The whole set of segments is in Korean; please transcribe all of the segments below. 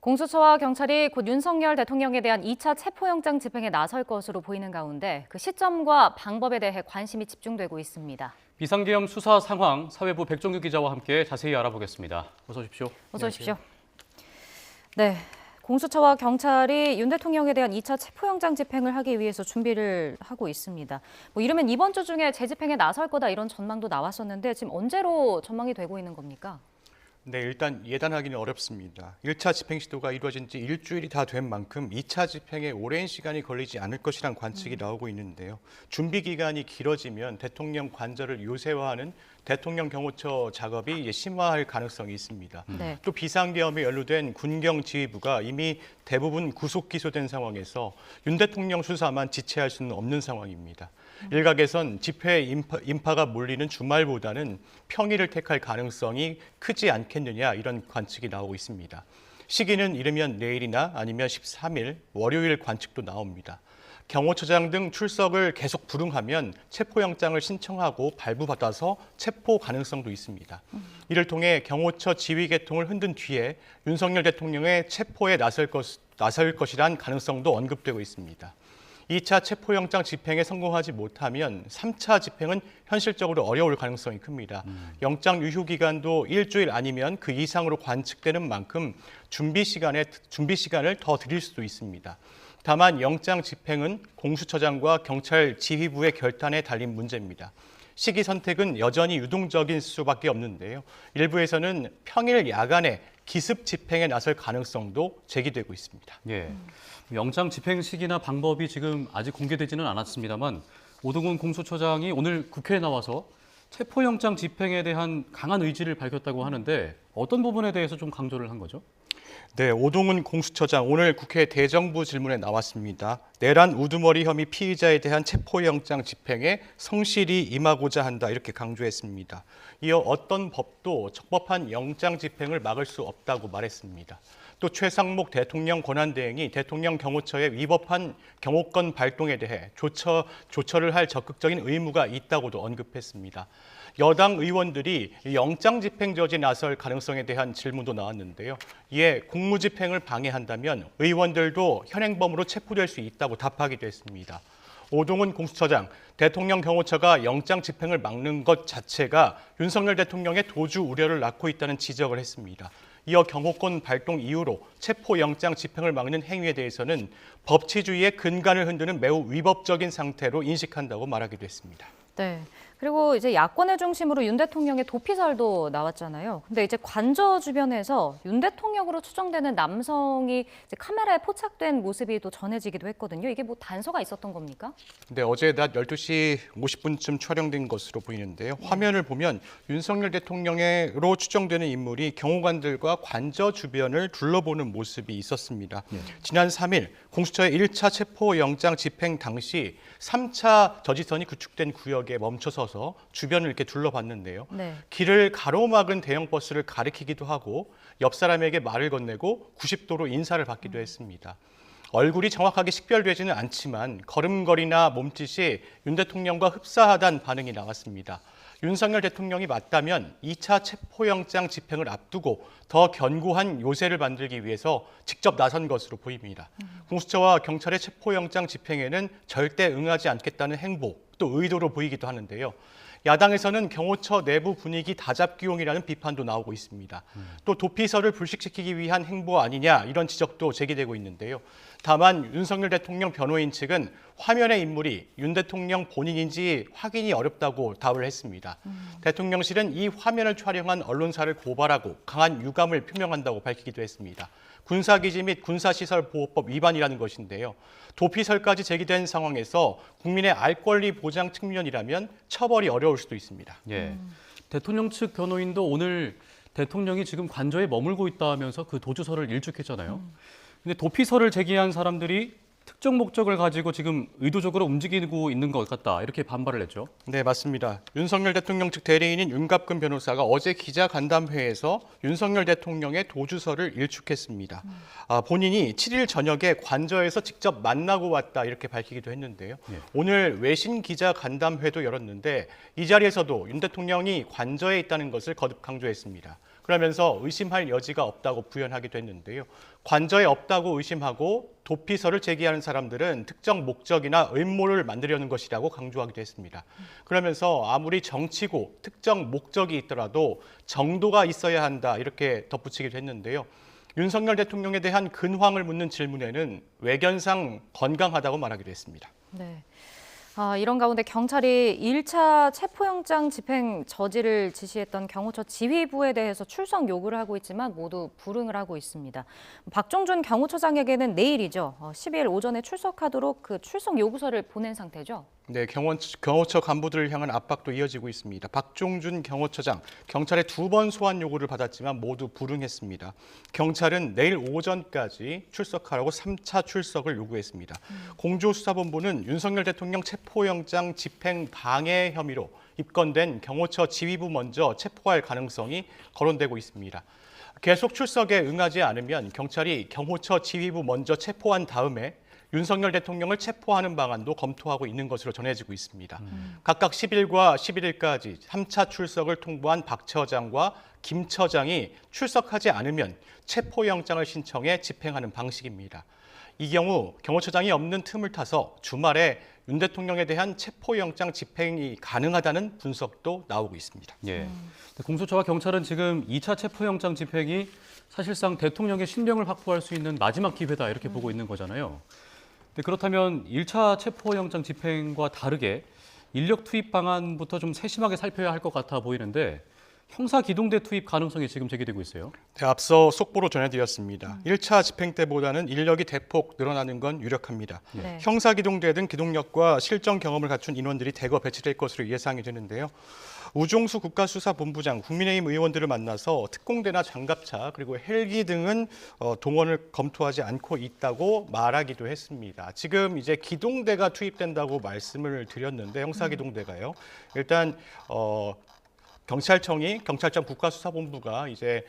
공수처와 경찰이 곧 윤석열 대통령에 대한 2차 체포영장 집행에 나설 것으로 보이는 가운데 그 시점과 방법에 대해 관심이 집중되고 있습니다. 비상계엄 수사 상황 사회부 백종규 기자와 함께 자세히 알아보겠습니다. 어서 오십시오. 어서 오십시오. 네, 공수처와 경찰이 윤 대통령에 대한 2차 체포영장 집행을 하기 위해서 준비를 하고 있습니다. 이러면 이번 주 중에 재집행에 나설 거다 이런 전망도 나왔었는데 지금 언제로 전망이 되고 있는 겁니까? 네, 일단 예단하기는 어렵습니다. 1차 집행 시도가 이루어진 지 일주일이 다 된 만큼 2차 집행에 오랜 시간이 걸리지 않을 것이란 관측이 나오고 있는데요. 준비 기간이 길어지면 대통령 관저를 요새화하는 대통령 경호처 작업이 심화할 가능성이 있습니다. 네. 또 비상계엄에 연루된 군경지휘부가 이미 대부분 구속 기소된 상황에서 윤 대통령 수사만 지체할 수는 없는 상황입니다. 일각에선 집회 인파가 몰리는 주말보다는 평일을 택할 가능성이 크지 않겠느냐 이런 관측이 나오고 있습니다. 시기는 이르면 내일이나 아니면 13일 월요일 관측도 나옵니다. 경호처장 등 출석을 계속 불응하면 체포영장을 신청하고 발부받아서 체포 가능성도 있습니다. 이를 통해 경호처 지휘 계통을 흔든 뒤에 윤석열 대통령의 체포에 나설 것이란 가능성도 언급되고 있습니다. 2차 체포영장 집행에 성공하지 못하면 3차 집행은 현실적으로 어려울 가능성이 큽니다. 영장 유효 기간도 일주일 아니면 그 이상으로 관측되는 만큼 준비 시간을 더 드릴 수도 있습니다. 다만 영장 집행은 공수처장과 경찰 지휘부의 결단에 달린 문제입니다. 시기 선택은 여전히 유동적인 수밖에 없는데요. 일부에서는 평일 야간에 기습 집행에 나설 가능성도 제기되고 있습니다. 예, 영장 집행 시기나 방법이 지금 아직 공개되지는 않았습니다만 오동훈 공수처장이 오늘 국회에 나와서 체포영장 집행에 대한 강한 의지를 밝혔다고 하는데 어떤 부분에 대해서 좀 강조를 한 거죠? 네, 오동훈 공수처장 오늘 국회 대정부 질문에 나왔습니다. 내란 우두머리 혐의 피의자에 대한 체포영장 집행에 성실히 임하고자 한다 이렇게 강조했습니다. 이어 어떤 법도 적법한 영장 집행을 막을 수 없다고 말했습니다. 또 최상목 대통령 권한대행이 대통령 경호처에 위법한 경호권 발동에 대해 조처를 할 적극적인 의무가 있다고도 언급했습니다. 여당 의원들이 영장 집행 저지에 나설 가능성에 대한 질문도 나왔는데요. 이에 공무집행을 방해한다면 의원들도 현행범으로 체포될 수 있다고 답하기도 했습니다. 오동훈 공수처장, 대통령 경호처가 영장 집행을 막는 것 자체가 윤석열 대통령의 도주 우려를 낳고 있다는 지적을 했습니다. 이어 경호권 발동 이후로 체포영장 집행을 막는 행위에 대해서는 법치주의의 근간을 흔드는 매우 위법적인 상태로 인식한다고 말하기도 했습니다. 네. 그리고 이제 야권의 중심으로 윤 대통령의 도피설도 나왔잖아요. 근데 이제 관저 주변에서 윤 대통령으로 추정되는 남성이 이제 카메라에 포착된 모습이 또 전해지기도 했거든요. 이게 단서가 있었던 겁니까? 네, 어제 낮 12시 50분쯤 촬영된 것으로 보이는데요. 화면을 보면 윤석열 대통령으로 추정되는 인물이 경호관들과 관저 주변을 둘러보는 모습이 있었습니다. 지난 3일 공수처의 1차 체포영장 집행 당시 3차 저지선이 구축된 구역에 멈춰서서 주변을 이렇게 둘러봤는데요. 네. 길을 가로막은 대형 버스를 가리키기도 하고 옆 사람에게 말을 건네고 90도로 인사를 받기도 했습니다. 얼굴이 정확하게 식별되지는 않지만 걸음걸이나 몸짓이 윤 대통령과 흡사하다는 반응이 나왔습니다. 윤석열 대통령이 맞다면 2차 체포영장 집행을 앞두고 더 견고한 요새를 만들기 위해서 직접 나선 것으로 보입니다. 공수처와 경찰의 체포영장 집행에는 절대 응하지 않겠다는 행보, 또 의도로 보이기도 하는데요. 야당에서는 경호처 내부 분위기 다잡기용이라는 비판도 나오고 있습니다. 또 도피설을 불식시키기 위한 행보 아니냐 이런 지적도 제기되고 있는데요. 다만 윤석열 대통령 변호인 측은 화면의 인물이 윤 대통령 본인인지 확인이 어렵다고 답을 했습니다. 대통령실은 이 화면을 촬영한 언론사를 고발하고 강한 유감을 표명한다고 밝히기도 했습니다. 군사기지 및 군사시설보호법 위반이라는 것인데요. 도피설까지 제기된 상황에서 국민의 알 권리 보장 측면이라면 처벌이 어려울 수도 있습니다. 예, 대통령 측 변호인도 오늘 대통령이 지금 관저에 머물고 있다면서 그 도주설을 일축했잖아요. 근데 도피설을 제기한 사람들이 특정 목적을 가지고 지금 의도적으로 움직이고 있는 것 같다 이렇게 반발을 했죠. 네, 맞습니다. 윤석열 대통령 측 대리인인 윤갑근 변호사가 어제 기자간담회에서 윤석열 대통령의 도주설을 일축했습니다. 본인이 7일 저녁에 관저에서 직접 만나고 왔다 이렇게 밝히기도 했는데요. 네. 오늘 외신 기자간담회도 열었는데 이 자리에서도 윤 대통령이 관저에 있다는 것을 거듭 강조했습니다. 그러면서 의심할 여지가 없다고 부연하기도 했는데요. 관저에 없다고 의심하고 도피서를 제기하는 사람들은 특정 목적이나 음모를 만들려는 것이라고 강조하기도 했습니다. 그러면서 아무리 정치고 특정 목적이 있더라도 정도가 있어야 한다 이렇게 덧붙이기도 했는데요. 윤석열 대통령에 대한 근황을 묻는 질문에는 외견상 건강하다고 말하기도 했습니다. 네. 이런 가운데 경찰이 1차 체포영장 집행 저지를 지시했던 경호처 지휘부에 대해서 출석 요구를 하고 있지만 모두 불응을 하고 있습니다. 박종준 경호처장에게는 내일이죠. 12일 오전에 출석하도록 그 출석 요구서를 보낸 상태죠. 네, 경호처 간부들을 향한 압박도 이어지고 있습니다. 박종준 경호처장, 경찰의 2번 소환 요구를 받았지만 모두 불응했습니다. 경찰은 내일 오전까지 출석하라고 3차 출석을 요구했습니다. 공조수사본부는 윤석열 대통령 체포영장 집행 방해 혐의로 입건된 경호처 지휘부 먼저 체포할 가능성이 거론되고 있습니다. 계속 출석에 응하지 않으면 경찰이 경호처 지휘부 먼저 체포한 다음에 윤석열 대통령을 체포하는 방안도 검토하고 있는 것으로 전해지고 있습니다. 각각 10일과 11일까지 3차 출석을 통보한 박 처장과 김 처장이 출석하지 않으면 체포영장을 신청해 집행하는 방식입니다. 이 경우 경호처장이 없는 틈을 타서 주말에 윤 대통령에 대한 체포영장 집행이 가능하다는 분석도 나오고 있습니다. 예. 공수처와 경찰은 지금 2차 체포영장 집행이 사실상 대통령의 신병을 확보할 수 있는 마지막 기회다 이렇게 보고 있는 거잖아요. 그렇다면 1차 체포영장 집행과 다르게 인력 투입 방안부터 좀 세심하게 살펴야 할 것 같아 보이는데 형사기동대 투입 가능성이 지금 제기되고 있어요. 네, 앞서 속보로 전해드렸습니다. 1차 집행 때보다는 인력이 대폭 늘어나는 건 유력합니다. 네. 형사기동대 등 기동력과 실전 경험을 갖춘 인원들이 대거 배치될 것으로 예상이 되는데요. 우종수 국가수사본부장, 국민의힘 의원들을 만나서 특공대나 장갑차 그리고 헬기 등은 동원을 검토하지 않고 있다고 말하기도 했습니다. 지금 이제 기동대가 투입된다고 말씀을 드렸는데 형사기동대가요. 일단 경찰청 국가수사본부가 이제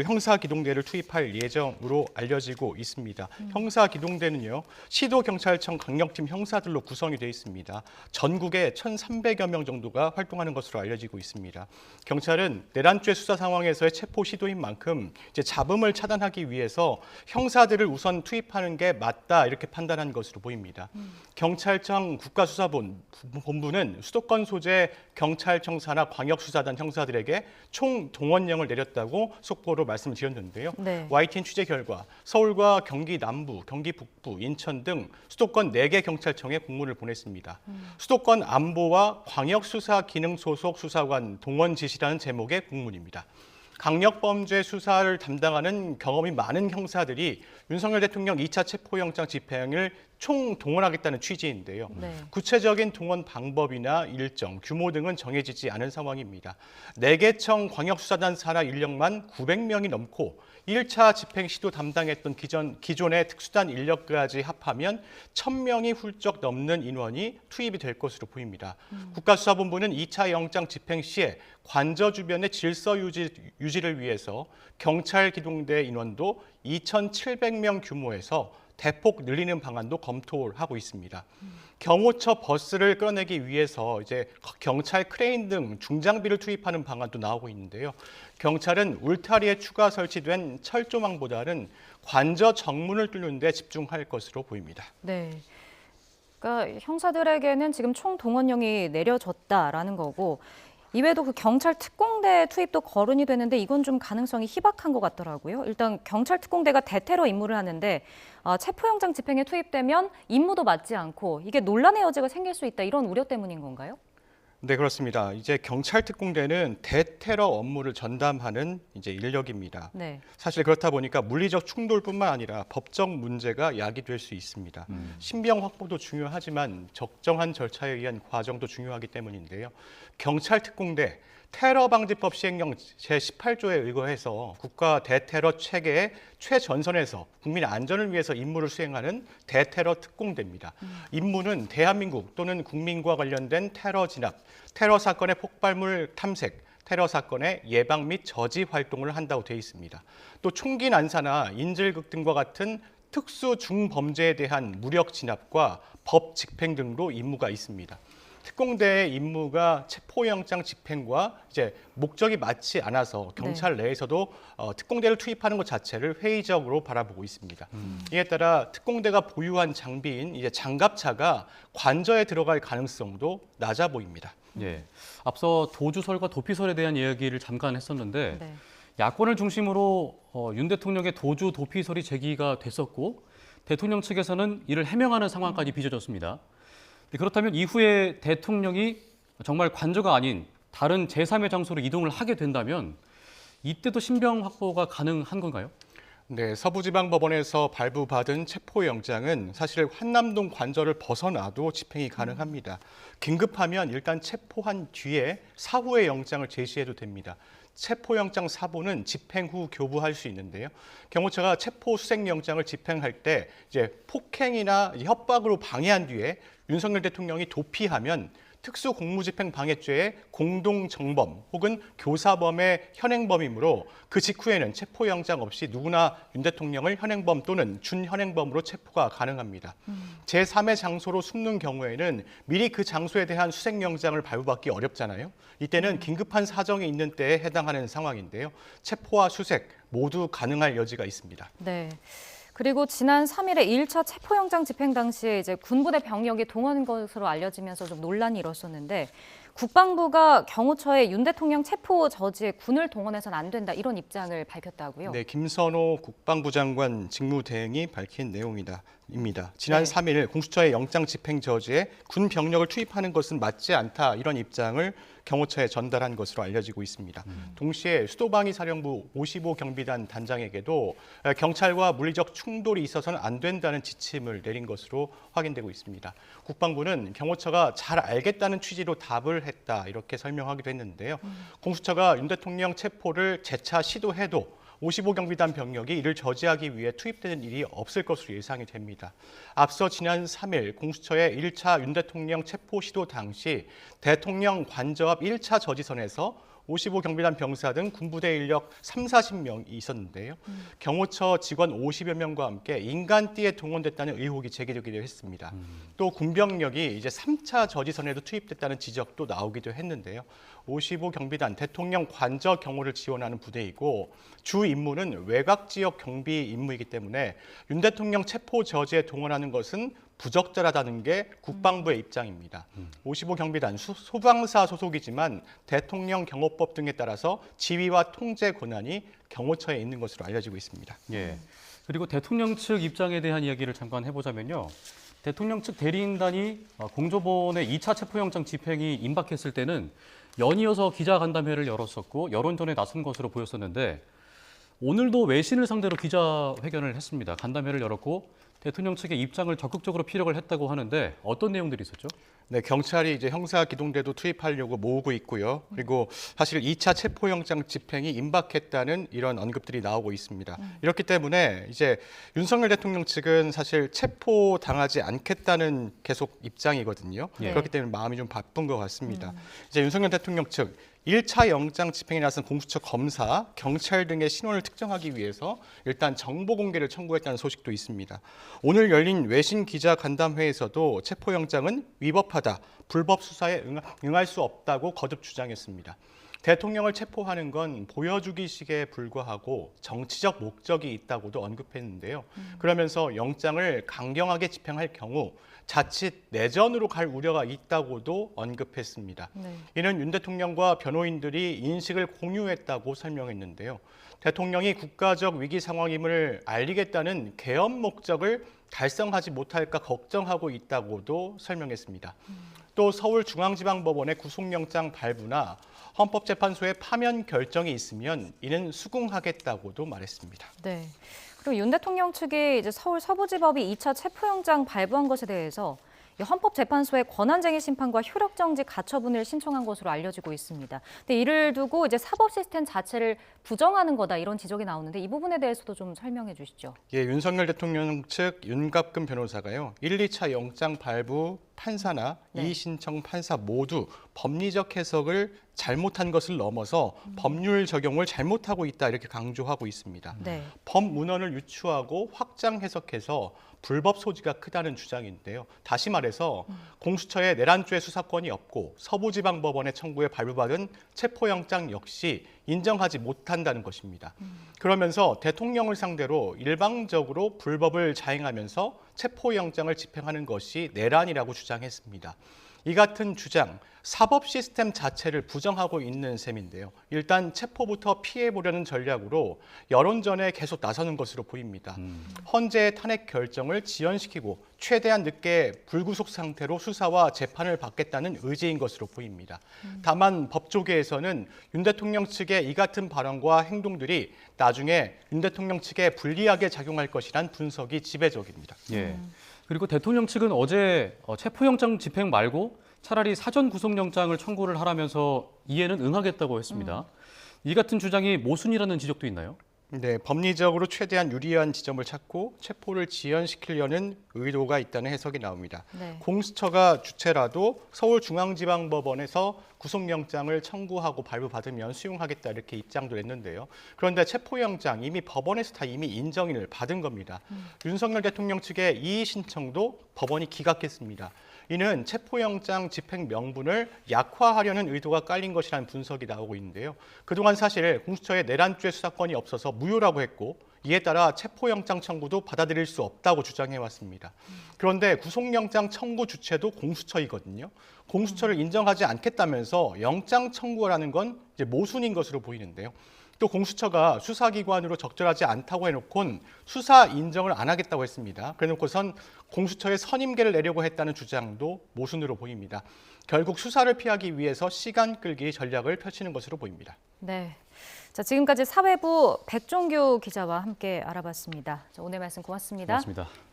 형사기동대를 투입할 예정으로 알려지고 있습니다. 형사기동대는요, 시도경찰청 강력팀 형사들로 구성이 되어 있습니다. 전국에 1,300여 명 정도가 활동하는 것으로 알려지고 있습니다. 경찰은 내란죄 수사 상황에서의 체포 시도인 만큼 이제 잡음을 차단하기 위해서 형사들을 우선 투입하는 게 맞다 이렇게 판단한 것으로 보입니다. 경찰청 국가수사본부는 수도권 소재 경찰청 산하 광역수사단 형사들에게 총 동원령을 내렸다고 속보로 말씀을 드렸는데요. 네. YTN 취재 결과 서울과 경기 남부, 경기 북부, 인천 등 수도권 4개 경찰청에 공문을 보냈습니다. 수도권 안보와 광역수사 기능 소속 수사관 동원 지시라는 제목의 공문입니다. 강력범죄 수사를 담당하는 경험이 많은 형사들이 윤석열 대통령 2차 체포영장 집행을 총동원하겠다는 취지인데요. 네. 구체적인 동원 방법이나 일정, 규모 등은 정해지지 않은 상황입니다. 4개청 광역수사단 산하 인력만 900명이 넘고 1차 집행 시도 담당했던 기존의 특수단 인력까지 합하면 1,000명이 훌쩍 넘는 인원이 투입이 될 것으로 보입니다. 국가수사본부는 2차 영장 집행 시에 관저 주변의 질서 유지를 위해서 경찰 기동대 인원도 2,700명 규모에서 대폭 늘리는 방안도 검토를 하고 있습니다. 경호처 버스를 끌어내기 위해서 이제 경찰 크레인 등 중장비를 투입하는 방안도 나오고 있는데요. 경찰은 울타리에 추가 설치된 철조망보다는 관저 정문을 뚫는 데 집중할 것으로 보입니다. 네. 그러니까 형사들에게는 지금 총 동원령이 내려졌다라는 거고 이외에도 그 경찰 특공대 투입도 거론이 되는데 이건 좀 가능성이 희박한 것 같더라고요. 일단 경찰 특공대가 대테러 임무를 하는데 체포영장 집행에 투입되면 임무도 맞지 않고 이게 논란의 여지가 생길 수 있다 이런 우려 때문인 건가요? 네, 그렇습니다. 이제 경찰 특공대는 대테러 업무를 전담하는 이제 인력입니다. 네. 사실 그렇다 보니까 물리적 충돌뿐만 아니라 법적 문제가 야기될 수 있습니다. 신병 확보도 중요하지만 적정한 절차에 의한 과정도 중요하기 때문인데요. 경찰 특공대 테러방지법 시행령 제18조에 의거해서 국가 대테러 체계의 최전선에서 국민 안전을 위해서 임무를 수행하는 대테러 특공대입니다. 임무는 대한민국 또는 국민과 관련된 테러 진압, 테러 사건의 폭발물 탐색, 테러 사건의 예방 및 저지 활동을 한다고 되어 있습니다. 또 총기 난사나 인질극 등과 같은 특수 중범죄에 대한 무력 진압과 법 집행 등도 임무가 있습니다. 특공대의 임무가 체포영장 집행과 이제 목적이 맞지 않아서 경찰 내에서도 특공대를 투입하는 것 자체를 회의적으로 바라보고 있습니다. 이에 따라 특공대가 보유한 장비인 이제 장갑차가 관저에 들어갈 가능성도 낮아 보입니다. 예. 앞서 도주설과 도피설에 대한 이야기를 잠깐 했었는데 네. 야권을 중심으로 윤 대통령의 도주 도피설이 제기가 됐었고 대통령 측에서는 이를 해명하는 상황까지 빚어졌습니다. 그렇다면 이후에 대통령이 정말 관저가 아닌 다른 제3의 장소로 이동을 하게 된다면 이때도 신병 확보가 가능한 건가요? 네, 서부지방법원에서 발부받은 체포영장은 사실 한남동 관저를 벗어나도 집행이 가능합니다. 긴급하면 일단 체포한 뒤에 사후의 영장을 제시해도 됩니다. 체포영장 사보는 집행 후 교부할 수 있는데요. 경호처가 체포 수색영장을 집행할 때 이제 폭행이나 협박으로 방해한 뒤에 윤석열 대통령이 도피하면 특수공무집행방해죄의 공동정범 혹은 교사범의 현행범이므로 그 직후에는 체포영장 없이 누구나 윤 대통령을 현행범 또는 준현행범으로 체포가 가능합니다. 제3의 장소로 숨는 경우에는 미리 그 장소에 대한 수색영장을 발부받기 어렵잖아요. 이때는 긴급한 사정이 있는 때에 해당하는 상황인데요. 체포와 수색 모두 가능할 여지가 있습니다. 네. 그리고 지난 3일에 1차 체포영장 집행 당시에 이제 군부대 병력이 동원한 것으로 알려지면서 좀 논란이 일었었는데 국방부가 경호처에 윤 대통령 체포 저지에 군을 동원해서는 안 된다 이런 입장을 밝혔다고요. 네, 김선호 국방부 장관 직무대행이 밝힌 내용입니다. 지난 네. 3일 공수처의 영장 집행 저지에 군 병력을 투입하는 것은 맞지 않다 이런 입장을 경호처에 전달한 것으로 알려지고 있습니다. 동시에 수도방위 사령부 55 경비단 단장에게도 경찰과 물리적 충돌이 있어서는 안 된다는 지침을 내린 것으로 확인되고 있습니다. 국방부는 경호처가 잘 알겠다는 취지로 답을 했다 이렇게 설명하기도 했는데요. 공수처가 윤 대통령 체포를 재차 시도해도 55 경비단 병력이 이를 저지하기 위해 투입되는 일이 없을 것으로 예상이 됩니다. 앞서 지난 3일 공수처의 1차 윤 대통령 체포 시도 당시 대통령 관저 앞 1차 저지선에서 55 경비단 병사 등 군부대 인력 30-40명이 있었는데요. 경호처 직원 50여 명과 함께 인간띠에 동원됐다는 의혹이 제기되기도 했습니다. 또 군병력이 이제 3차 저지선에도 투입됐다는 지적도 나오기도 했는데요. 55 경비단 대통령 관저 경호를 지원하는 부대이고 주 임무는 외곽 지역 경비 임무이기 때문에 윤 대통령 체포 저지에 동원하는 것은 부적절하다는 게 국방부의 입장입니다. 55 경비단 소방사 소속이지만 대통령 경호법 등에 따라서 지휘와 통제 권한이 경호처에 있는 것으로 알려지고 있습니다. 예. 그리고 대통령 측 입장에 대한 이야기를 잠깐 해보자면요. 대통령 측 대리인단이 공조본의 2차 체포영장 집행이 임박했을 때는 연이어서 기자간담회를 열었었고 여론전에 나선 것으로 보였었는데 오늘도 외신을 상대로 기자회견을 했습니다. 간담회를 열었고 대통령 측의 입장을 적극적으로 피력을 했다고 하는데 어떤 내용들이 있었죠? 네, 경찰이 이제 형사 기동대도 투입하려고 모으고 있고요. 그리고 사실 2차 체포영장 집행이 임박했다는 이런 언급들이 나오고 있습니다. 이렇기 때문에 이제 윤석열 대통령 측은 사실 체포 당하지 않겠다는 계속 입장이거든요. 네. 그렇기 때문에 마음이 좀 바쁜 것 같습니다. 이제 윤석열 대통령 측 1차 영장 집행에 나선 공수처 검사, 경찰 등의 신원을 특정하기 위해서 일단 정보 공개를 청구했다는 소식도 있습니다. 오늘 열린 외신 기자 간담회에서도 체포영장은 위법하다, 불법 수사에 응할 수 없다고 거듭 주장했습니다. 대통령을 체포하는 건 보여주기식에 불과하고 정치적 목적이 있다고도 언급했는데요. 그러면서 영장을 강경하게 집행할 경우 자칫 내전으로 갈 우려가 있다고도 언급했습니다. 네. 이는 윤 대통령과 변호인들이 인식을 공유했다고 설명했는데요. 대통령이 국가적 위기 상황임을 알리겠다는 계엄 목적을 달성하지 못할까 걱정하고 있다고도 설명했습니다. 또 서울중앙지방법원의 구속영장 발부나 헌법재판소의 파면 결정이 있으면 이는 수긍하겠다고도 말했습니다. 네. 그리고 윤 대통령 측이 이제 서울 서부지법이 2차 체포영장 발부한 것에 대해서 헌법재판소의 권한쟁의 심판과 효력정지 가처분을 신청한 것으로 알려지고 있습니다. 근데 이를 두고 이제 사법 시스템 자체를 부정하는 거다 이런 지적이 나오는데 이 부분에 대해서도 좀 설명해 주시죠. 예, 윤석열 대통령 측 윤갑근 변호사가요. 1, 2차 영장 발부 판사나 네. 이의 신청 판사 모두 법리적 해석을 잘못한 것을 넘어서 법률 적용을 잘못하고 있다 이렇게 강조하고 있습니다. 네. 법문헌을 유추하고 확장 해석해서 불법 소지가 크다는 주장인데요. 다시 말해서 공수처에 내란죄 수사권이 없고 서부지방법원의 청구에 발부받은 체포영장 역시 인정하지 못한다는 것입니다. 그러면서 대통령을 상대로 일방적으로 불법을 자행하면서 체포영장을 집행하는 것이 내란이라고 주장했습니다. 이 같은 주장, 사법 시스템 자체를 부정하고 있는 셈인데요. 일단 체포부터 피해보려는 전략으로 여론전에 계속 나서는 것으로 보입니다. 헌재의 탄핵 결정을 지연시키고 최대한 늦게 불구속 상태로 수사와 재판을 받겠다는 의지인 것으로 보입니다. 다만 법조계에서는 윤 대통령 측의 이 같은 발언과 행동들이 나중에 윤 대통령 측에 불리하게 작용할 것이란 분석이 지배적입니다. 예. 그리고 대통령 측은 어제 체포영장 집행 말고 차라리 사전 구속영장을 청구를 하라면서 이에는 응하겠다고 했습니다. 이 같은 주장이 모순이라는 지적도 있나요? 네, 법리적으로 최대한 유리한 지점을 찾고 체포를 지연시키려는 의도가 있다는 해석이 나옵니다. 네. 공수처가 주체라도 서울중앙지방법원에서 구속영장을 청구하고 발부받으면 수용하겠다 이렇게 입장도 냈는데요. 그런데 체포영장 이미 법원에서 다 이미 인정을 받은 겁니다. 윤석열 대통령 측의 이의 신청도 법원이 기각했습니다. 이는 체포영장 집행 명분을 약화하려는 의도가 깔린 것이라는 분석이 나오고 있는데요. 그동안 사실 공수처에 내란죄 수사권이 없어서 무효라고 했고 이에 따라 체포영장 청구도 받아들일 수 없다고 주장해왔습니다. 그런데 구속영장 청구 주체도 공수처이거든요. 공수처를 인정하지 않겠다면서 영장 청구라는 건 이제 모순인 것으로 보이는데요. 또 공수처가 수사기관으로 적절하지 않다고 해놓곤 수사 인정을 안 하겠다고 했습니다. 그래놓고선 공수처에 선임계를 내려고 했다는 주장도 모순으로 보입니다. 결국 수사를 피하기 위해서 시간 끌기 전략을 펼치는 것으로 보입니다. 네. 자, 지금까지 사회부 백종규 기자와 함께 알아봤습니다. 자, 오늘 말씀 고맙습니다. 고맙습니다.